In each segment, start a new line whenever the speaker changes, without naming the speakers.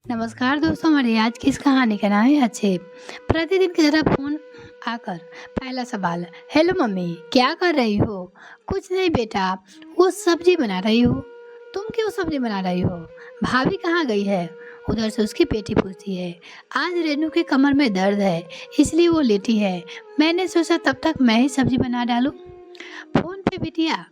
नमस्कार दोस्तों, हमारी आज की इस कहानी का नाम है अच्छे। प्रतिदिन की तरह फोन आकर पहला सवाल, हेलो मम्मी, क्या कर रही हो? कुछ नहीं बेटा, वो सब्जी बना रही हो। तुम क्यों सब्जी बना रही हो? भाभी कहाँ गई है? उधर से उसकी बेटी पूछती है। आज रेनू के कमर में दर्द है, इसलिए वो लेटी है। मैंने सोचा तब तक मैं ही सब्जी बना डालूं। फोन पे बिटिया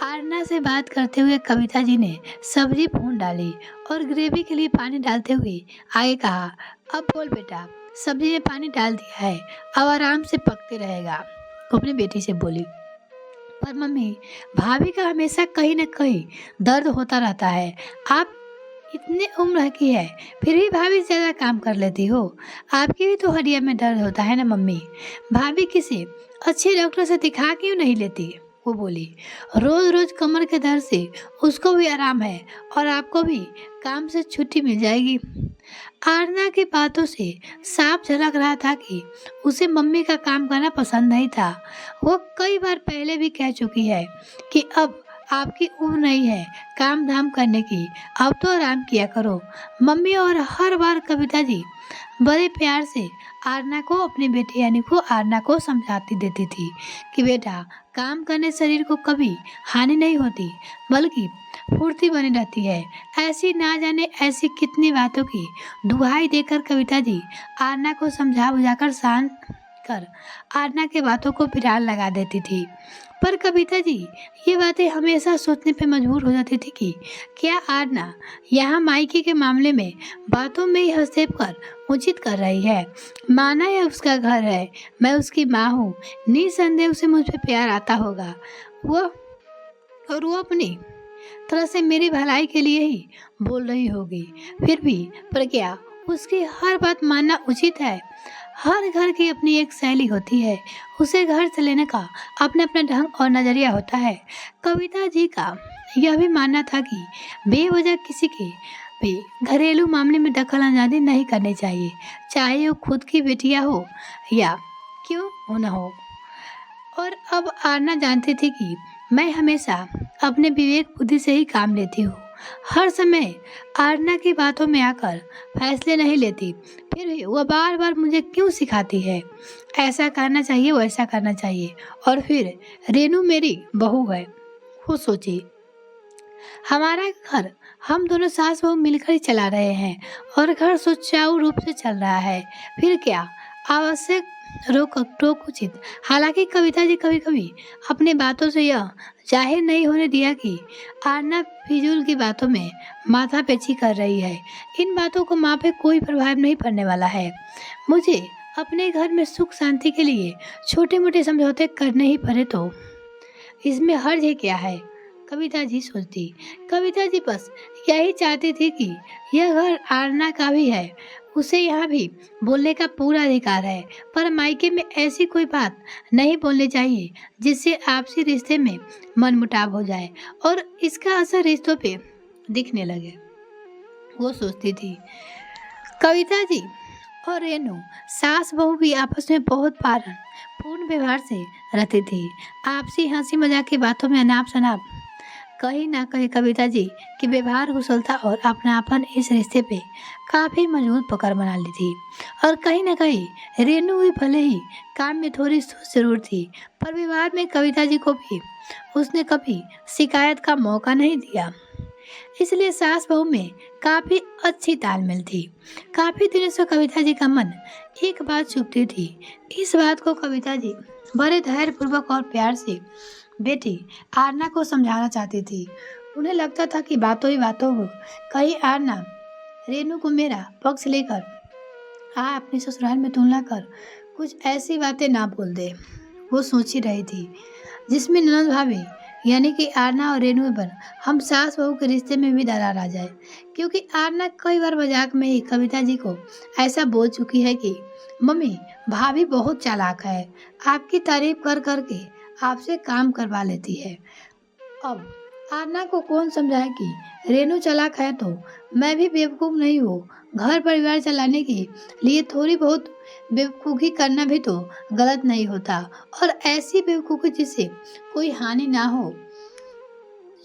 आरना से बात करते हुए कविता जी ने सब्जी भून डाली और ग्रेवी के लिए पानी डालते हुए आगे कहा, अब बोल बेटा, सब्जी में पानी डाल दिया है, अब आराम से पकते रहेगा। वो अपनी बेटी से बोली। पर मम्मी, भाभी का हमेशा कहीं न कहीं दर्द होता रहता है। आप इतने उम्र की है, फिर भी भाभी ज्यादा काम कर लेती हो। आपकी भी तो हड्डियों में दर्द होता है ना मम्मी। भाभी किसी अच्छे डॉक्टर से दिखा क्यों नहीं लेती? वो बोली। रोज रोज कमर के दर्द से उसको भी आराम है और आपको भी काम से छुट्टी मिल जाएगी। आरना की बातों से साफ झलक रहा था कि उसे मम्मी का काम करना पसंद नहीं था। वो कई बार पहले भी कह चुकी है कि अब आपकी उम्र नहीं है काम धाम करने की, अब तो आराम किया करो मम्मी। और हर बार कविता जी बड़े प्यार से आरना को, अपनी बेटी यानी को आरना को समझाती देती थी कि बेटा, काम करने शरीर को कभी हानि नहीं होती, बल्कि फुर्ती बनी रहती है। ऐसी ना जाने ऐसी कितनी बातों की दुहाई देकर कविता जी आरना को समझा बुझाकर शांत कर आरना के बातों को फिराल लगा देती थी। पर कविता जी ये बातें हमेशा सोचने पे मजबूर हो जाती थी कि क्या आरना यहाँ मायके के मामले में बातों में ही हस्तक्षेप कर उचित कर रही है। माना यह उसका घर है, मैं उसकी माँ हूँ, निसंदेह उसे मुझ पे प्यार आता होगा। वो और वो अपनी तरह से मेरी भलाई के लिए ही बोल रही होगी। फिर भी पर क्या उसकी हर बात मानना उचित है? हर घर की अपनी एक शैली होती है, उसे घर से लेने का अपना अपना ढंग और नजरिया होता है। कविता जी का यह भी मानना था कि बेवजह किसी के भी घरेलू मामले में दखल अंदाजी नहीं करनी चाहिए, चाहे वो खुद की बेटियां हो या क्यों हो न हो। और अब आरना जानती थी कि मैं हमेशा अपने विवेक बुद्धि से ही काम लेती हूँ। हर समय आरना की बातों में आकर फैसले नहीं लेती, फिर भी वह बार बार मुझे क्यों सिखाती है, ऐसा करना चाहिए वैसा करना चाहिए। और फिर रेनू मेरी बहू है, वो सोची। हमारा घर हम दोनों सास बहू मिलकर ही चला रहे हैं और घर सुचारू रूप से चल रहा है। फिर क्या आवश्यक रोक टोक उचित। हालांकि कविता जी कभी कभी अपनी बातों से यह जाहिर नहीं होने दिया कि आरना फिजूल की बातों में माथा पेची कर रही है। इन बातों को माँ पे कोई प्रभाव नहीं पड़ने वाला है। मुझे अपने घर में सुख शांति के लिए छोटे मोटे समझौते करने ही पड़े तो इसमें हर्ज ही क्या है? कविता जी सोचती। कविता जी बस यही चाहती थी कि यह घर आरना का भी है, उसे यहाँ भी बोलने का पूरा अधिकार है। पर मायके में ऐसी कोई बात नहीं बोलनी चाहिए जिससे आपसी रिश्ते में मनमुटाव हो जाए और इसका असर रिश्तों पे दिखने लगे, वो सोचती थी। कविता जी और रेनू सास बहू भी आपस में बहुत पारण पूर्ण व्यवहार से रहती थी। आपसी हंसी मजाक की बातों में अनाप शनाप कहीं ना कहीं कविता जी की व्यवहार कुशलता और अपनापन इस रिश्ते पे काफी मजबूत पकड़ बना ली थी। और कहीं ना कहीं रेनू भी भले ही काम में थोड़ी सुस्त जरूर थी, पर व्यवहार में कविता जी को भी उसने कभी शिकायत का मौका नहीं दिया। इसलिए सास बहू में काफी अच्छी तालमेल थी। काफी दिनों से कविता जी का मन एक बात चुभती थी। इस बात को कविता जी बड़े धैर्य पूर्वक और प्यार से बेटी आरना को समझाना चाहती थी। उन्हें लगता था कि बातों ही बातों में कहीं आरना रेनू को मेरा पक्ष लेकर अपने ससुराल में तुलना कर कुछ ऐसी बातें ना बोल दे। वो सोच ही रही थी जिसमें ननद भाभी यानी कि आरना और रेनू पर हम सास बहू के रिश्ते में भी दरार आ जाए। क्योंकि आरना कई बार मजाक में ही कविता जी को ऐसा बोल चुकी है कि मम्मी, भाभी बहुत चालाक है, आपकी तारीफ कर करके आपसे काम करवा लेती है। अब आरना को कौन समझाए कि रेनू चालाक है तो मैं भी बेवकूफ नहीं हूँ। घर परिवार चलाने के लिए थोड़ी बहुत बेवकूफ़ी करना भी तो गलत नहीं होता, और ऐसी बेवकूफ़ी जिससे कोई हानि ना हो।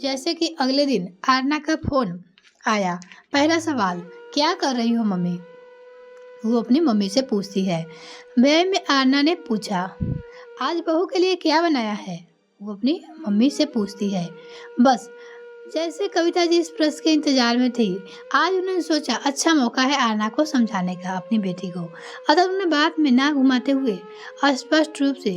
जैसे कि अगले दिन आरना का फोन आया। पहला सवाल, क्या कर रही हो मम्मी? वो अपनी मम्मी से पूछती है। वह में आरना ने पूछा, आज बहू के लिए क्या बनाया है? वो अपनी मम्मी से पूछती है। बस जैसे कविता जी इस प्रश्न के इंतजार में थी, आज उन्होंने सोचा अच्छा मौका है आरना को समझाने का अपनी बेटी को। अतः उन्होंने बात में ना घुमाते हुए स्पष्ट रूप से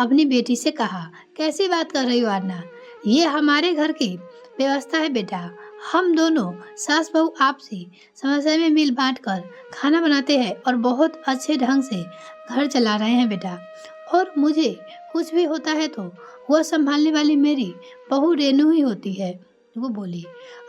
अपनी बेटी से कहा, कैसी बात कर रही हो आरना? ये हमारे घर की व्यवस्था है बेटा। हम दोनों सास बहू आपसी समस्या में मिल बांट कर खाना बनाते हैं और बहुत अच्छे ढंग से घर चला रहे हैं बेटा। और मुझे कुछ भी होता है तो वह संभालने वाली मेरी बहू रेनू ही होती है। वो बोली,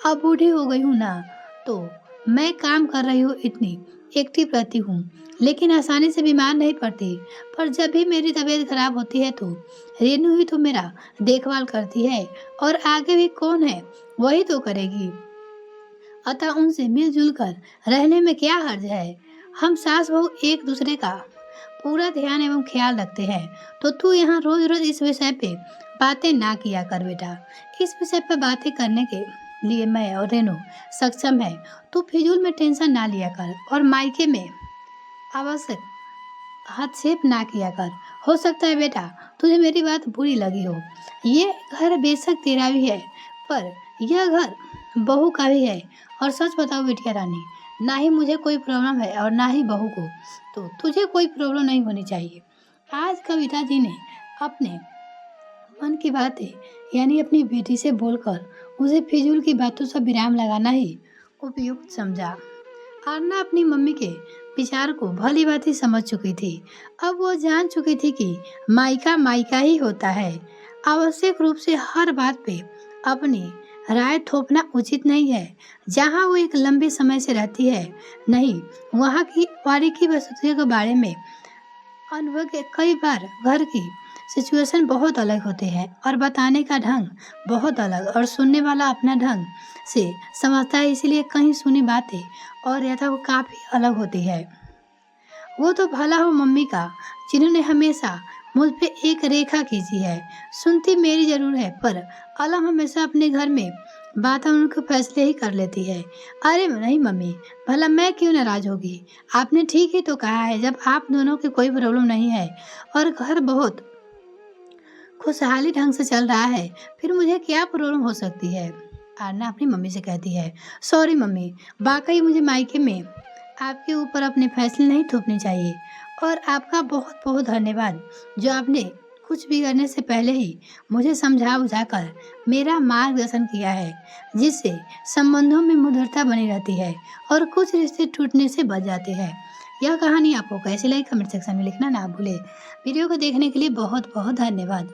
अब बूढ़ी हो गई हूँ ना, तो मैं काम कर रही हूँ, इतनी एक्टिव रहती हूँ, लेकिन आसानी से बीमार नहीं पड़ती। पर जब भी मेरी तबीयत खराब होती है तो रेनू ही तो मेरा देखभाल करती है, और आगे भी कौन है, वही तो करेगी। अतः उनसे मिलजुल कर रहने में क्या हर्ज है। हम सास बहू एक दूसरे का पूरा ध्यान एवं ख्याल रखते हैं। तो तू यहाँ रोज रोज इस विषय पे बातें ना किया कर बेटा। इस विषय पर बातें करने के लिए मैं और रेनू सक्षम है। तू फिजूल में टेंशन ना लिया कर और मायके में आवश्यक हस्तक्षेप ना किया कर। हो सकता है बेटा तुझे मेरी बात बुरी लगी हो। ये घर बेशक तेरा भी है, पर यह घर बहू का भी है। और सच बताओ बिटिया रानी, ना ही मुझे कोई प्रॉब्लम है और ना ही बहू को, तो तुझे कोई प्रॉब्लम नहीं होनी चाहिए। आज कविता जी ने अपने मन की बातें यानी अपनी बेटी से बोलकर उसे फिजूल की बातों से विराम लगाना ही उपयुक्त समझा। आरना अपनी मम्मी के विचार को भली भांति समझ चुकी थी। अब वो जान चुकी थी कि मायका मायका ही होता है। आवश्यक रूप से हर बात पे अपनी राय थोपना उचित नहीं है। जहाँ वो एक लंबे समय से रहती है, नहीं वहाँ की बारीकी वस्तुओं के बारे में अनुभव के कई बार घर की सिचुएशन बहुत अलग होते हैं और बताने का ढंग बहुत अलग, और सुनने वाला अपना ढंग से समझता है। इसलिए कहीं सुनी बातें और यथा वो काफ़ी अलग होती है। वो तो भला हो मम्मी का, जिन्होंने हमेशा मुझ पे एक रेखा खींची है। सुनती मेरी जरूर है, पर अलम हमेशा अपने घर में बात उनके फैसले ही कर लेती है। अरे नहीं मम्मी, भला मैं क्यों नाराज होगी? आपने ठीक ही तो कहा है। जब आप दोनों की कोई प्रॉब्लम नहीं है और घर बहुत खुशहाली ढंग से चल रहा है, फिर मुझे क्या प्रॉब्लम हो सकती है? आरना अपनी मम्मी से कहती है। सॉरी मम्मी, वाकई मुझे मायके में आपके ऊपर अपने फैसले नहीं थोपने चाहिए। और आपका बहुत बहुत धन्यवाद, जो आपने कुछ भी करने से पहले ही मुझे समझा बुझाकर मेरा मार्गदर्शन किया है, जिससे संबंधों में मधुरता बनी रहती है और कुछ रिश्ते टूटने से बच जाते हैं। यह कहानी आपको कैसी लगी कमेंट सेक्शन में लिखना ना भूले। वीडियो को देखने के लिए बहुत बहुत धन्यवाद।